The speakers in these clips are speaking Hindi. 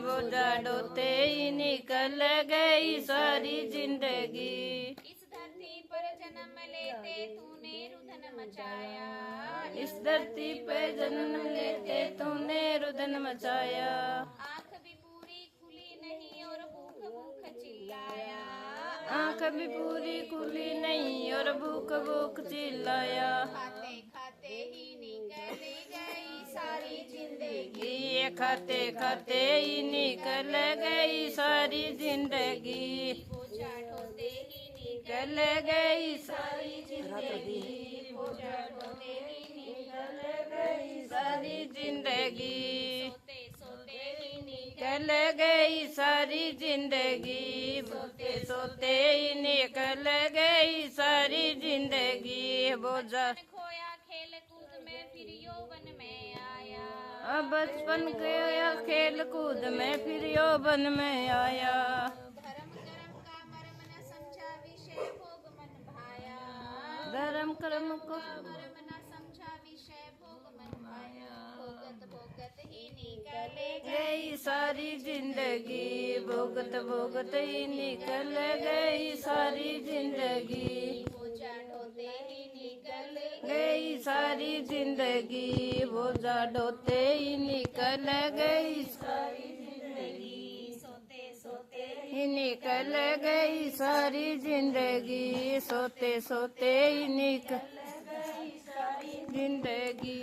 बोझा ढोते ही निकल गई सारी जिंदगी। इस धरती पर जन्म लेते तूने रुदन मचाया, इस धरती पे जन्म लेते तूने रुदन मचाया। आंख भी पूरी खुली नहीं और भूख भूख चिल्लाया, आंख भी पूरी खुली नहीं और भूख भूख चिल्लाया। खाते खाते ही निकल गई सारी जिंदगी, ये खाते खाते ही निकल गई सारी जिंदगी। बोझा ढोते ही निकल गई सारी जिंदगी, बोझा ढोते ही निकल गई सारी जिंदगी। सोते सोते ही निकल गई सारी जिंदगी, सोते सोते ही निकल गई सारी जिंदगी। बोझा खोया खेल कूद में फिर यौवन में आया, अब बचपन गया खेल कूद में फिर यौवन में आया। धर्म कर्म का मर्म न समझा विषय भोग मन भाया, धर्म कर्म को मर्म न समझा विषय भोग मन भाया, भोगत भोगत ही निकल गई सारी जिंदगी, भोगत भोगत ही निकल गई सारी जिंदगी। बोझा ढोते ही निकल गई सारी जिंदगी, बोझा ढोते ही निकल गई सारी जिंदगी। सोते सोते ही निकल गई सारी जिंदगी, सोते सोते ही निकल गई सारी जिंदगी।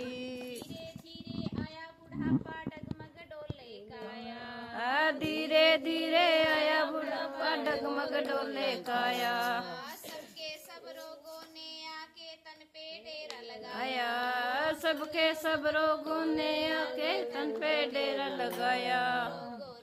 धीरे धीरे आया बुढ़ापा डगमग डोले काया, धीरे धीरे आया बुढ़ापा डगमग डोले काया। सबके सब रोगों ने आके तन पे डेरा लगाया, आया सबके सब रोगों ने आके तन पे डेरा लगाया।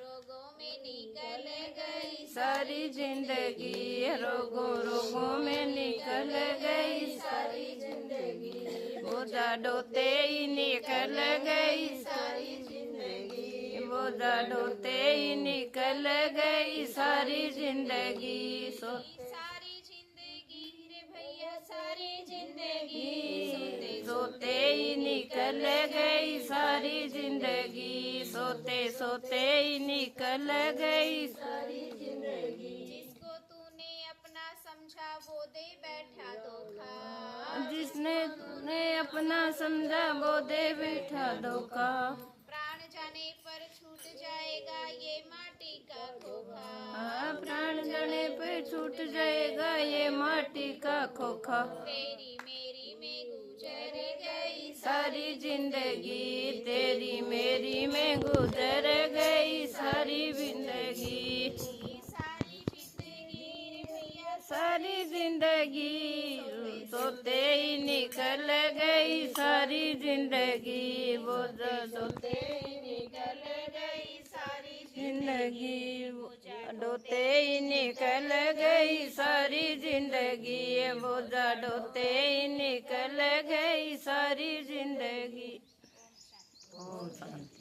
रोगों में निकल गई सारी जिंदगी, रोगों रोगों में निकल गई सारी जिंदगी। बोझा ढोते ही निकल गई सारी जिंदगी, बोझा ढोते ही निकल गई सारी जिंदगी। सारी जिंदगी रे भैया सारी जिंदगी, सोते ही निकल गई सारी जिंदगी, सोते सोते ही निकल गई सारी जिंदगी। जिसको तूने अपना समझा वो दे बैठा धोखा, जिसने अपना समझा वो दे बैठा धोखा। प्राण जाने पर छूट जाएगा ये माटी का खोखा, प्राण जाने पे छूट जाएगा ये माटी का खोखा। तेरी मेरी में गुजर गई सारी जिंदगी, तेरी मेरी में गुजर गई सारी जिंदगी। सारी जिंदगी रे भैया सारी जिंदगी, सोते ही निकल गई सारी जिंदगी। बोझा सोते ही निकल गई सारी जिंदगी, ढोते ही निकल गई सारी जिंदगी। बोझा ढोते ही निकल गई सारी जिंदगी। ओम शांति।